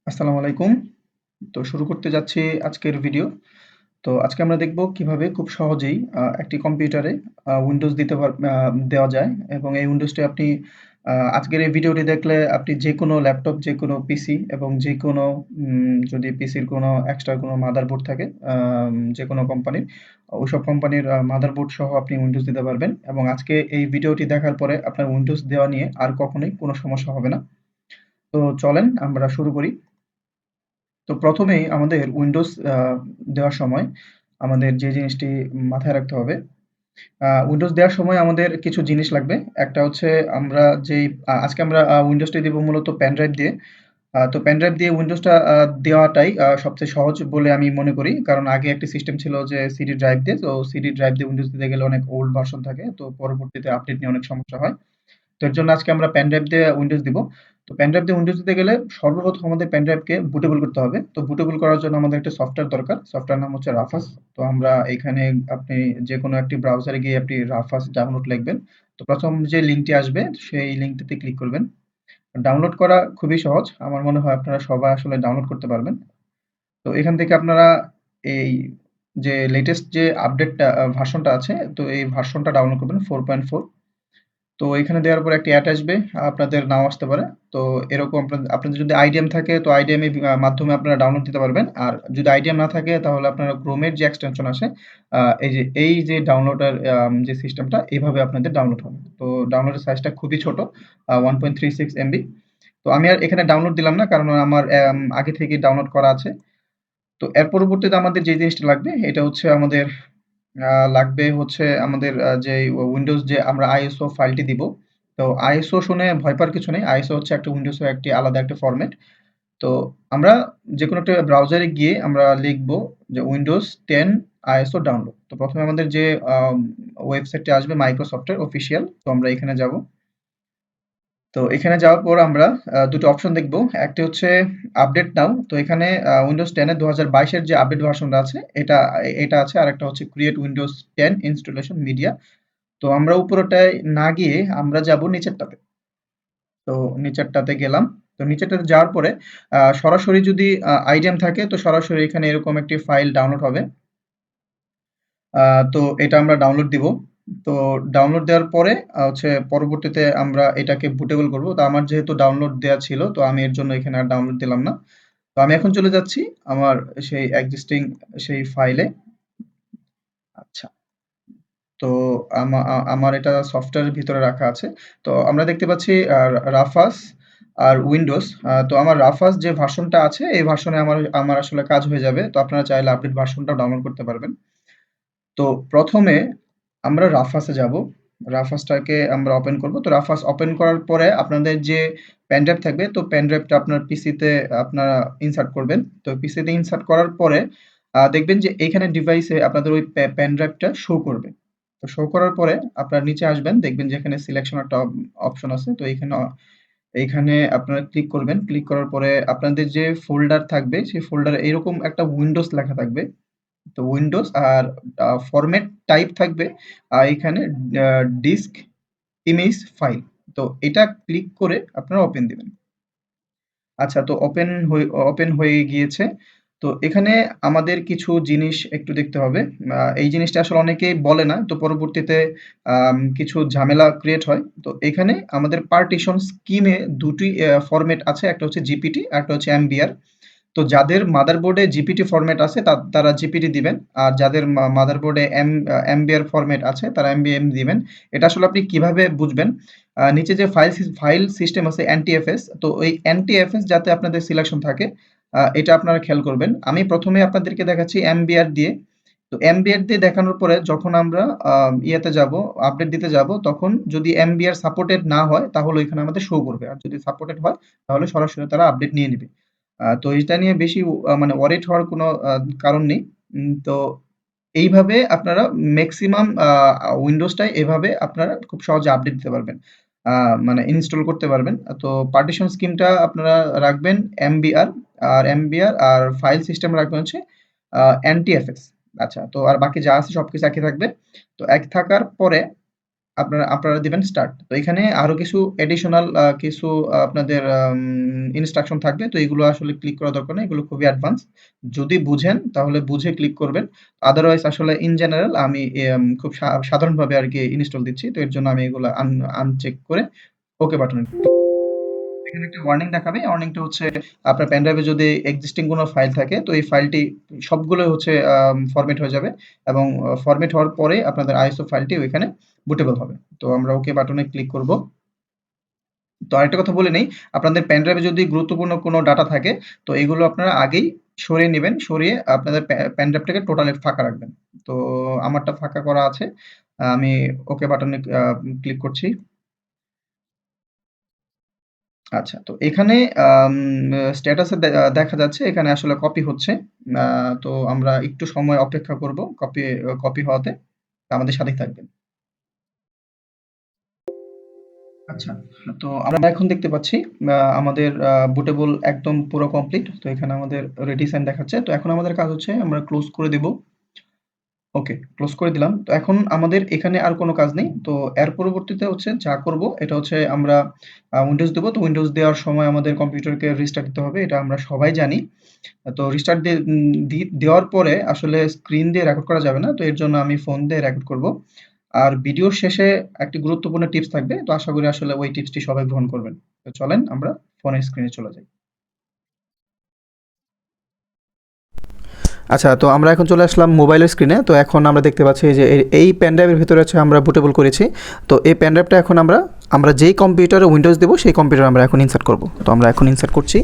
আসসালামু আলাইকুম। তো শুরু করতে যাচ্ছি আজকের ভিডিও। তো আজকে আমরা দেখব কিভাবে খুব সহজেই একটি কম্পিউটারে উইন্ডোজ দেওয়া যায় এবং এই উইন্ডোজটি আপনি আজকের এই ভিডিওটি দেখলে আপনি যেকোনো ল্যাপটপ, যেকোনো পিসি এবং যেকোনো যদি পিসির কোনো এক্সট্রা কোনো মাদারবোর্ড থাকে যেকোনো কোম্পানির, ওইসব কোম্পানির মাদারবোর্ড সহ আপনি উইন্ডোজ দিতে পারবেন এবং আজকে এই ভিডিওটি দেখার পরে আপনার উইন্ডোজ দেওয়া নিয়ে আর কখনোই কোনো সমস্যা হবে না। তো চলেন আমরা শুরু করি। তো প্রথমেই আমাদের উইন্ডোজ দেওয়ার সময় আমাদের যে জিনিসটি মাথায় রাখতে হবে, উইন্ডোজ দেওয়ার সময় আমাদের কিছু জিনিস লাগবে। একটা হচ্ছে আমরা যেই আজকে আমরা উইন্ডোজটি দিব মূলত পেন ড্রাইভ দিয়ে। তো পেন ড্রাইভ দিয়ে উইন্ডোজটা দেওয়াটাই সবচেয়ে সহজ বলে আমি মনে করি। কারণ আগে একটি সিস্টেম ছিল যে সিডি ড্রাইভ দিয়ে। তো সিডি ড্রাইভ দিয়ে উইন্ডোজ দিতে গেলে অনেক ওল্ড ভার্সন থাকে। তো পরবর্তীতে আপডেট নিয়ে অনেক সমস্যা হয়। তো এর জন্য আজকে আমরা পেন ড্রাইভ দিয়ে উইন্ডোজ দিব। তো পেন ড্রাইভ দিয়ে উইন্ডোজ দিতে গেলে সর্বপ্রথম আমাদের পেন ড্রাইভকে বুটেবল করতে হবে। তো বুটেবল করার জন্য আমাদের একটা সফটওয়্যার দরকার। সফটওয়্যার নাম হচ্ছে রাফাস। তো আমরা এখানে আপনি যেকোনো একটি ব্রাউজারে গিয়ে আপনি রাফাস ডাউনলোড লিখবেন। তো প্রথম যে লিঙ্কটি আসবে সেই লিঙ্কটিতে ক্লিক করবেন। ডাউনলোড করা খুবই সহজ। আমার মনে হয় আপনারা সবাই আসলে ডাউনলোড করতে পারবেন। তো এখান থেকে আপনারা এই যে লেটেস্ট যে আপডেটটা ভার্সনটা আছে, তো এই ভার্সনটা ডাউনলোড করবেন 4.4। তো এখানে দেওয়ার পর একটি অ্যাড আসবে, আপনাদের নাও আসতে পারে। তো এরকম আপনাদের যদি আইডিএম থাকে তো আইডিএম এর মাধ্যমে আপনারা ডাউনলোড দিতে পারবেন। আর যদি আইডিএম না থাকে তাহলে আপনারা ক্রোমের যে এক্সটেনশন আসে, এই যে ডাউনলোডের যে সিস্টেমটা এভাবে আপনাদের ডাউনলোড হবে। তো ডাউনলোডের সাইজটা খুবই ছোট, 1.36 এমবি। তো আমি আর এখানে ডাউনলোড দিলাম না কারণ আমার আগে থেকেই ডাউনলোড করা আছে। তো এর পরবর্তীতে আমাদের যে জিনিসটা লাগবে এটা হচ্ছে আমাদের লাগবে হচ্ছে আমাদের যে উইন্ডোজ যে আমরা আইএসও ফাইলটি দিব। তো আইএসও শুনে ভয় পাওয়ার কিছু নেই। আইএসও হচ্ছে একটা উইন্ডোজের একটি আলাদা একটা ফরম্যাট। তো আমরা যেকোনো একটা ব্রাউজারে গিয়ে আমরা লিখব যে উইন্ডোজ 10 আইএসও ডাউনলোড। তো প্রথমে আমাদের যে ওয়েবসাইটটি আসবে মাইক্রোসফটের অফিসিয়াল। তো আমরা এখানে যাব। তো এখানে যাওয়ার পর আমরা দুটো অপশন দেখব। একটা হচ্ছে আপডেট নাও। তো এখানে উইন্ডোজ 10 এর 2022 এর যে আপডেট ভার্সনটা আছে এটা আছে। আরেকটা হচ্ছে ক্রিয়েট উইন্ডোজ 10 ইনস্টলেশন মিডিয়া। তো আমরা উপরেরটায় না গিয়ে আমরা যাব নিচেরটাতে। তো নিচেরটাতে গেলাম। তো নিচেরটাতে যাওয়ার পরে সরাসরি যদি আইডিএম থাকে তো সরাসরি এখানে এরকম একটি ফাইল ডাউনলোড হবে। তো এটা আমরা ডাউনলোড দিব। তো ডাউনলোড দেওয়ার পরে হচ্ছে পরবর্তীতে আমরা এটাকে বুটেবল করব। তো আমার যেহেতু ডাউনলোড দেয়া ছিল তো আমি এর জন্য এখানে আর ডাউনলোড দিলাম না। তো আমি এখন চলে যাচ্ছি আমার সেই এক্সিস্টিং সেই ফাইলে। আচ্ছা। তো আমার এটা সফটওয়্যারের ভিতরে রাখা আছে। তো আমরা দেখতে পাচ্ছি রাফাস আর উইন্ডোজ। তো আমার রাফাস যে ভার্সনটা আছে এই ভার্সনে আমার আমার আসলে কাজ হয়ে যাবে। তো আপনারা চাইলে আপডেট ভার্সনটাও ডাউনলোড করতে পারবেন। তো প্রথমে আমরা রাফাসে যাব। রাফাসটাকে আমরা ওপেন করব। তো রাফাস ওপেন করার পরে আপনাদের যে পেন ড্রাইভ থাকবে তো পেন ড্রাইভটা আপনার পিসিতে আপনারা ইনসার্ট করবেন। তো পিসিতে ইনসার্ট করার পরে দেখবেন যে এইখানে ডিভাইসে আপনাদের ওই পেন ড্রাইভটা শো করবে। তো শো করার পরে আপনারা নিচে আসবেন, দেখবেন যে এখানে সিলেকশন একটা অপশন আছে। তো এইখানে আপনারা ক্লিক করবেন। ক্লিক করার পরে আপনাদের যে ফোল্ডার থাকবে সেই ফোল্ডারে এরকম একটা উইন্ডোজ লেখা থাকবে। তো উইন্ডোজ আর ফরম্যাট টাইপ থাকবে এখানে ডিস্ক ইমেজ ফাইল। তো এটা ক্লিক করে আপনারা ওপেন দিবেন। আচ্ছা, তো ওপেন হয়ে গিয়েছে। তো এখানে আমাদের কিছু জিনিস একটু দেখতে হবে। এই জিনিসটা আসলে অনেকেই বলে না। তো পরবর্তীতে কিছু ঝামেলা ক্রিয়েট হয়। তো এখানে আমাদের পার্টিশন স্কিমে ২ টি ফরম্যাট আছে। একটা হচ্ছে জিপিটি আর একটা হচ্ছে এমবিআর। তো যাদের মাদারবোর্ডে জিপিটি ফরম্যাট আছে তারা জিপিটি দিবেন। আর যাদের মাদারবোর্ডে এমবিআর ফরম্যাট আছে তারা এমবিএম দিবেন। এটা আসলে আপনি কিভাবে বুঝবেন? নিচে যে ফাইল সিস্টেম আছে এনটিএফএস, তো ওই এনটিএফএস যাতে আপনাদের সিলেকশন থাকে এটা আপনারা খেয়াল করবেন। আমি প্রথমে আপনাদেরকে দেখাচ্ছি এমবিআর দিয়ে। তো এমবিআর দিয়ে দেখানোর পরে যখন আমরা ইয়েতে যাব, আপডেট দিতে যাব, তখন যদি এমবিআর সাপোর্টেড না হয় তাহলে ওইখানে আমাদের শো করবে। আর যদি সাপোর্টেড হয় তাহলে সরাসরি তারা আপডেট নিয়ে নিবে। তো এটা নিয়ে বেশি মানে ওয়ারিড হওয়ার কোনো কারণ নেই। তো এইভাবে আপনারা মেক্সিমাম উইন্ডোজটাই এভাবে আপনারা খুব সহজে আপডেট দিতে পারবেন। মানে ইনস্টল করতে পারবেন। তো পার্টিশন স্কিমটা আপনারা রাখবেন এমবিআর, আর ফাইল সিস্টেম রাখবেন হচ্ছে এনটিএফএস। আচ্ছা, তো আর বাকি যা আছে সবকিছু একই থাকবে। তো এক থাকার পরে আপনারা দিবেন স্টার্ট। তো এখানে আরো কিছু অ্যাডিশনাল কিছু আপনাদের ইনস্ট্রাকশন থাকবে। তো এগুলো আসলে ক্লিক করা দরকার নেই। এগুলো খুবই অ্যাডভান্স। যদি বুঝেন তাহলে বুঝে ক্লিক করবেন। আদারওয়াইজ আসলে ইন জেনারেল আমি খুব সাধারণভাবে আরকি ইনস্টল দিচ্ছি। তো এর জন্য আমি এগুলা আনচেক করে ওকে বাটনে এখানে একটা ওয়ার্নিং দেখাবে। ওয়ার্নিংটা হচ্ছে আপনার পেন ড্রাইভে যদি এক্সিস্টিং কোনো ফাইল থাকে তো এই ফাইলটি সবগুলোই হচ্ছে ফরম্যাট হয়ে যাবে এবং ফরম্যাট হওয়ার পরে আপনাদের আইএসও ফাইলটি ওইখানে বুটেবল হবে। তো আমরা ওকে বাটনে ক্লিক করব। তো আরেকটা কথা বলে নেই, আপনাদের পেন ড্রাইভে যদি গুরুত্বপূর্ণ কোনো ডাটা থাকে তো এগুলো আপনারা আগেই সরিয়ে নিবেন। সরিয়ে আপনাদের পেন ড্রাইভটাকে টোটালি ফাঁকা রাখবেন। তো আমারটা ফাঁকা করা আছে। আমি ওকে বাটনে ক্লিক করছি। আচ্ছা, তো এখানে স্ট্যাটাসে দেখা যাচ্ছে এখানে আসলে কপি হচ্ছে। আ তো আমরা একটু সময় অপেক্ষা করব কপি হওয়াতে। আমাদের সাথেই থাকবেন। আচ্ছা, তো আমরা এখন দেখতে পাচ্ছি আমাদের বুটেবল একদম পুরো কমপ্লিট। তো এখানে আমাদের রেডি সাইন দেখাচ্ছে। তো এখন আমাদের কাজ হচ্ছে আমরা ক্লোজ করে দেব। ওকে, ক্লোজ করে দিলাম। তো এখন আমাদের এখানে আর কোনো কাজ নেই। তো এর পরবর্তীতে হচ্ছে যা করব এটা হচ্ছে আমরা উইন্ডোজ দেব। তো উইন্ডোজ দেওয়ার সময় আমাদের কম্পিউটারকে রিস্টার্ট দিতে হবে। এটা আমরা সবাই জানি। তো রিস্টার্ট দিয়ে দেওয়ার পরে আসলে স্ক্রিন দিয়ে রেকর্ড করা যাবে না। তো এর জন্য আমি ফোন দিয়ে রেকর্ড করব। আর ভিডিওর শেষে একটি গুরুত্বপূর্ণ টিপস থাকবে। তো আশা করি আসলে ওই টিপসটি সবাই গ্রহণ করবেন। তো চলেন আমরা ফোনের স্ক্রিনে চলে যাই। আচ্ছা, তো আমরা এখন চলে আসলাম মোবাইলের স্ক্রিনে। তো এখন আমরা দেখতে পাচ্ছি যে এই পেন ড্রাইভের ভিতরে হচ্ছে আমরা বুটেবল করেছি। তো এই পেন ড্রাইভটা এখন আমরা যেই কম্পিউটারে উইন্ডোজ দেবো সেই কম্পিউটার আমরা এখন ইনসার্ট করব। তো আমরা এখন ইনসার্ট করছি।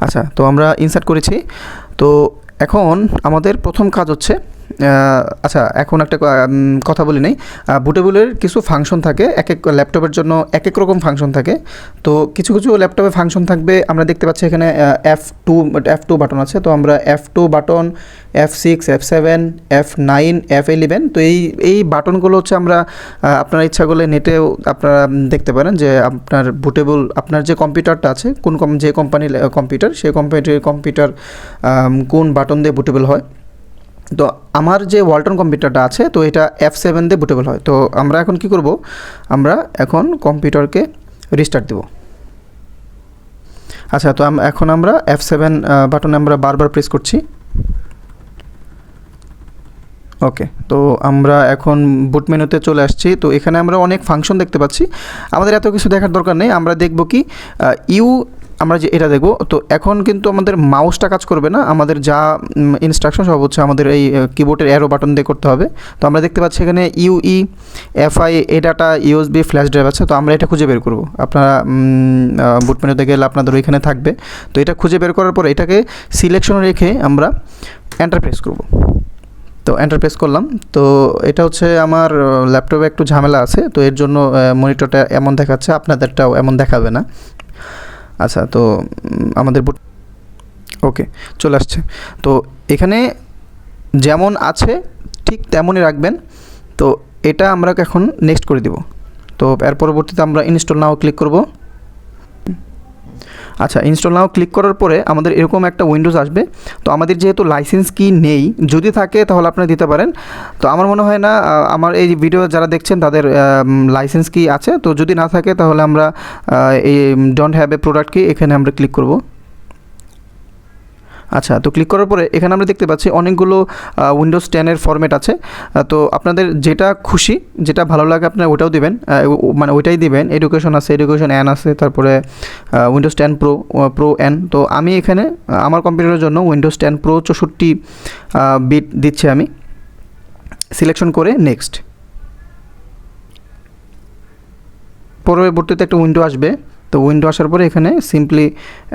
আচ্ছা, তো আমরা ইনসার্ট করেছি। তো এখন আমাদের প্রথম কাজ হচ্ছে আচ্ছা, এখন একটা কথা বলি নেই। বুটেবলের কিছু ফাংশন থাকে, এক এক ল্যাপটপের জন্য এক এক রকম ফাংশন থাকে। তো কিছু কিছু ল্যাপটপে ফাংশন থাকবে, আমরা দেখতে পাচ্ছি এখানে F2 বাটন আছে। তো আমরা F2 button, F6, F7, F9, F11, তো এই বাটনগুলো হচ্ছে আমরা আপনার ইচ্ছা করলে নেটেও আপনারা দেখতে পারেন যে আপনার বুটেবল আপনার যে কম্পিউটারটা আছে যে কোম্পানির কম্পিউটার, সেই কম্পিউটার কোন বাটন দিয়ে বুটেবল হয়। তো আমার যে ওয়ালটন কম্পিউটারটা আছে তো এটা F7 দিয়ে বুটেবল হয়। তো আমরা এখন কি করব, আমরা এখন কম্পিউটারকে রিস্টার্ট দেব। আচ্ছা, তো এখন আমরা F7 বাটনে আমরা বারবার প্রেস করছি। ওকে, তো আমরা এখন বুট মেনুতে চলে আসছি। তো এখানে আমরা অনেক ফাংশন দেখতে পাচ্ছি। আমাদের এত কিছু দেখার দরকার নেই। আমরা দেখব কি আমরা যে এটা দেখব। তো এখন কিন্তু আমাদের মাউসটা কাজ করবে না। আমাদের যা ইনস্ট্রাকশন সব হচ্ছে আমাদের এই কিবোর্ডের অ্যারো বাটন দিয়ে করতে হবে। তো আমরা দেখতে পাচ্ছি এখানে UEFI data USB flash drive আছে। তো আমরা এটা খুঁজে বের করব। আপনারা বুট মেনুতে গেলে আপনাদের ওইখানে থাকবে। তো এটা খুঁজে বের করার পরে এটাকে সিলেকশনে রেখে আমরা এন্টার প্রেস করব। তো এন্টার প্রেস করলাম। তো এটা হচ্ছে আমার ল্যাপটপে একটু ঝামেলা আছে। তো এর জন্য মনিটরটা এমন দেখাচ্ছে, আপনাদেরটাও এমন দেখাবে না। আচ্ছা, তো আমাদের ওকে চলে আসছে। তো এখানে যেমন আছে ঠিক তেমনই রাখবেন। তো এটা আমরা এখন নেক্সট করে দিব। তো এর পরবর্তীতে আমরা ইনস্টল নাও ক্লিক করব। আচ্ছা, ইনস্টল নাও ক্লিক করার পরে আমাদের এরকম একটা উইন্ডোজ আসবে। তো আমাদের যেহেতু লাইসেন্স কি নেই, যদি থাকে তাহলে আপনারা দিতে পারেন। তো আমার মনে হয় না আমার এই ভিডিও যারা দেখছেন তাদের লাইসেন্স কি আছে। তো যদি না থাকে তাহলে আমরা এই ডোন্ট হ্যাভ এ প্রোডাক্ট কি এখানে আমরা ক্লিক করব। আচ্ছা, তো ক্লিক করার পরে এখানে আমরা দেখতে পাচ্ছি অনেকগুলো উইন্ডোজ 10 এর ফরম্যাট আছে। তো আপনাদের যেটা খুশি, যেটা ভালো লাগে আপনারা ওটাও দিবেন, মানে ওইটাই দিবেন। এডুকেশন আছে, এডুকেশন এন আছে, তারপরে উইন্ডোজ 10 প্রো এন। তো আমি এখানে আমার কম্পিউটারের জন্য উইন্ডোজ 10 প্রো 64 বিট দিচ্ছি। আমি সিলেকশন করে নেক্সট। পরবর্তীতে একটা উইন্ডো আসবে। তো উইন্ডো আসার পরে এখানে সিম্পলি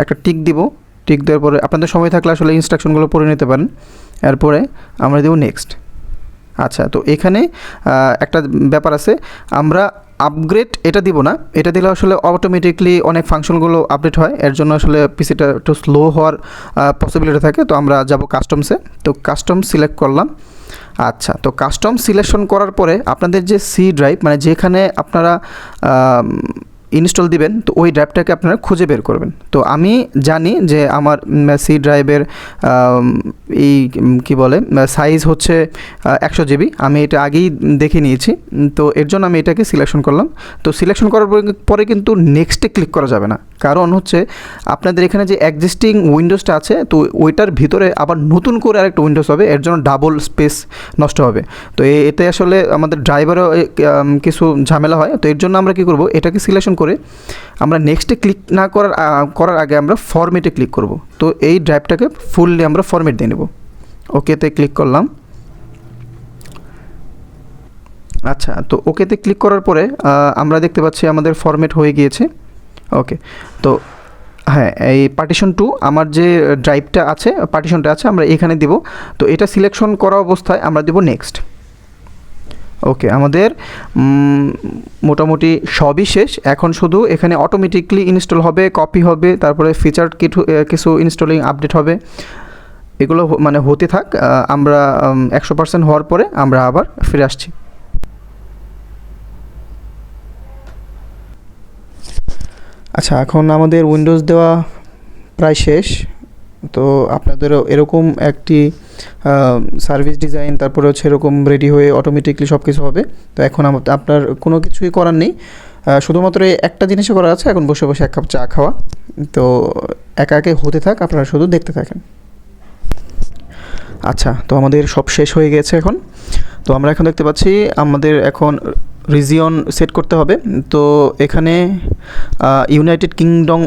একটা টিক দিব। টিক দেওয়ার পরে আপনাদের সময় থাকলে আসলে ইনস্ট্রাকশনগুলো পড়ে নিতে পারেন। এরপরে আমরা দেব নেক্সট। আচ্ছা, তো এখানে একটা ব্যাপার আছে, আমরা আপগ্রেড এটা দিব না। এটা দিলে আসলে অটোমেটিকলি অনেক ফাংশনগুলো আপডেট হয়। এর জন্য আসলে পিসিটা একটু স্লো হওয়ার পসিবিলিটি থাকে। তো আমরা যাব কাস্টমসে। তো কাস্টম সিলেক্ট করলাম। আচ্ছা, তো কাস্টম সিলেকশন করার পরে আপনাদের যে সি ড্রাইভ, মানে যেখানে আপনারা ইনস্টল দিবেন তো ওই ড্রাইভটাকে আপনারা খুঁজে বের করবেন। তো আমি জানি যে আমার সি ড্রাইভের এই কী বলে সাইজ হচ্ছে 100 জিবি, আমি এটা আগেই দেখে নিয়েছি। তো এর জন্য আমি এটাকে সিলেকশন করলাম। তো সিলেকশন করার পরে কিন্তু নেক্সটে ক্লিক করা যাবে না, কারণ হচ্ছে আপনাদের এখানে যে এক্সিস্টিং উইন্ডোজটা আছে তো ওইটার ভিতরে আবার নতুন করে আরেকটা উইন্ডোজ হবে, এর জন্য ডাবল স্পেস নষ্ট হবে। তো এতে আসলে আমাদের ড্রাইভারও কিছু ঝামেলা হয়। তো এর জন্য আমরা কী করব, এটাকে সিলেকশন করে আমরা নেক্সটে ক্লিক না করার আগে আমরা ফরম্যাটে ক্লিক করব। তো এই ড্রাইভটাকে ফুললি আমরা ফরম্যাট দিয়ে নেব। ওকেতে ক্লিক করলাম। আচ্ছা, তো ওকেতে ক্লিক করার পরে আমরা দেখতে পাচ্ছি আমাদের ফরম্যাট হয়ে গিয়েছে। ওকে, তো হ্যাঁ, এই পার্টিশন 2 আমার যে ড্রাইভটা আছে, পার্টিশনটা আছে, আমরা এখানে দিব। তো এটা সিলেকশন করা অবস্থায় আমরা দেব নেক্সট। ওকে, আমাদের মোটামুটি সবই শেষ। এখন শুধু এখানে অটোমেটিকলি ইনস্টল হবে, কপি হবে, তারপরে ফিচার কিছু ইনস্টলিং আপডেট হবে, এগুলো মানে হতে থাক। আমরা 100% হওয়ার পরে আমরা আবার ফিরে আসছি। আচ্ছা, এখন আমাদের উইন্ডোজ দেওয়া প্রায় শেষ। তো আপনাদেরও এরকম একটি সার্ভিস ডিজাইন, তারপরে হচ্ছে এরকম রেডি হয়ে অটোমেটিকলি সব কিছু হবে। তো এখন আপনার কোনো কিছুই করার নেই, শুধুমাত্র একটা জিনিসই করা আছে, এখন বসে বসে এক কাপ চা খাওয়া। তো একা একে হতে থাক, আপনারা শুধু দেখতে থাকেন। আচ্ছা, তো আমাদের সব শেষ হয়ে গেছে এখন। তো আমরা এখন দেখতে পাচ্ছি আমাদের এখন রিজিয়ন সেট করতে হবে। তো এখানে ইউনাইটেড কিংডম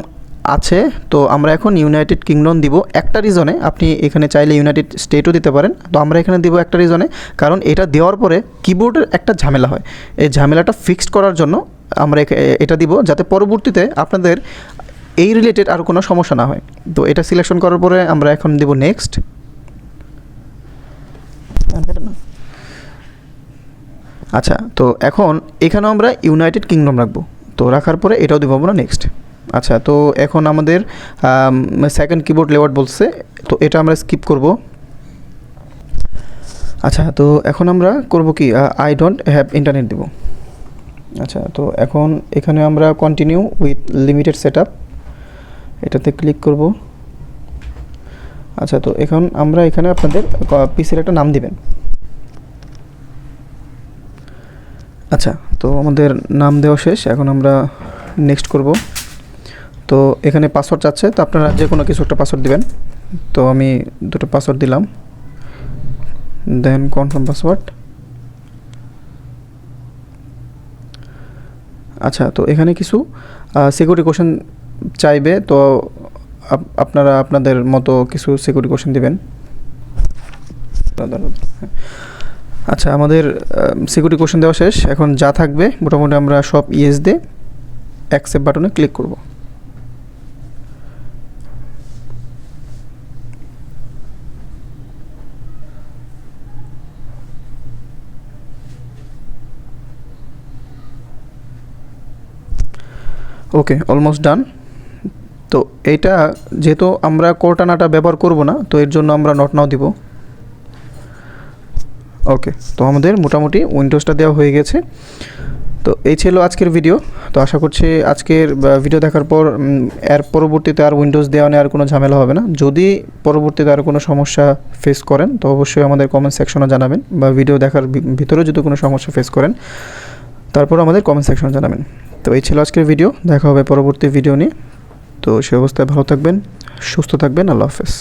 আছে, তো আমরা এখন ইউনাইটেড কিংডম দিব একটা রিজনে। আপনি এখানে চাইলে ইউনাইটেড স্টেটও দিতে পারেন। তো আমরা এখানে দিব একটা রিজনে, কারণ এটা দেওয়ার পরে কিবোর্ডের একটা ঝামেলা হয়। এই ঝামেলাটা ফিক্সড করার জন্য আমরা এটা দিব, যাতে পরবর্তীতে আপনাদের এই রিলেটেড আর কোনো সমস্যা না হয়। তো এটা সিলেকশন করার পরে আমরা এখন দিব নেক্সট। আচ্ছা, তো এখন এখানেও আমরা ইউনাইটেড কিংডম রাখবো। তো রাখার পরে এটাও দেবো আমরা নেক্সট। আচ্ছা, তো এখন আমাদের সেকেন্ড কিবোর্ড লেআউট বলছে, তো এটা আমরা স্কিপ করব। আচ্ছা, তো এখন আমরা করব কি, আই ডোন্ট হ্যাভ ইন্টারনেট দেব। আচ্ছা, তো এখন এখানে আমরা কন্টিনিউ উইথ লিমিটেড সেটআপ, এটাতে ক্লিক করব। আচ্ছা, তো এখন আমরা এখানে আপনাদের পিসির একটা নাম দিবেন। আচ্ছা, তো আমাদের নাম দেওয়া শেষ, এখন আমরা নেক্সট করব। তো এখানে পাসওয়ার্ড চাচ্ছে, তো আপনারা যে কোনো কিছু একটা পাসওয়ার্ড দিবেন। তো আমি দুটো পাসওয়ার্ড দিলাম, দেন কনফার্ম পাসওয়ার্ড। আচ্ছা, তো এখানে কিছু সিকিউরিটি কোশ্চেন চাইবে, তো আপনারা আপনাদের মতো কিছু সিকিউরিটি কোশ্চেন দিবেন। আচ্ছা, আমাদের সিকিউরিটি কোশ্চেন দেওয়া শেষ। এখন যা থাকবে মোটামুটি আমরা সব ইয়েস দিয়ে অ্যাকসেপ্ট বাটনে ক্লিক করব। ওকে, অলমোস্ট ডান। তো এইটা যেহেতু আমরা কোর্টানাটা ব্যবহার করব না, তো এর জন্য আমরা নট নাও দিব। ওকে, তো আমাদের মোটামুটি উইন্ডোজটা দেওয়া হয়ে গেছে। তো এই ছিল আজকের ভিডিও। তো আশা করছি আজকের ভিডিও দেখার পর এর পরবর্তীতে আর উইন্ডোজ দেওয়া নেওয়ার কোনো ঝামেলা হবে না। যদি পরবর্তীতে আর কোনো সমস্যা ফেস করেন তো অবশ্যই আমাদের কমেন্ট সেকশনে জানাবেন, বা ভিডিও দেখার ভিতরেও যদি কোনো সমস্যা ফেস করেন তারপর আমাদের কমেন্ট সেকশনে জানাবেন। তো এই ছিল আজকের ভিডিও, দেখা হবে পরবর্তী ভিডিও নিয়ে। তো সে অবস্থায় ভালো থাকবেন, সুস্থ থাকবেন, আল্লাহ হাফেজ।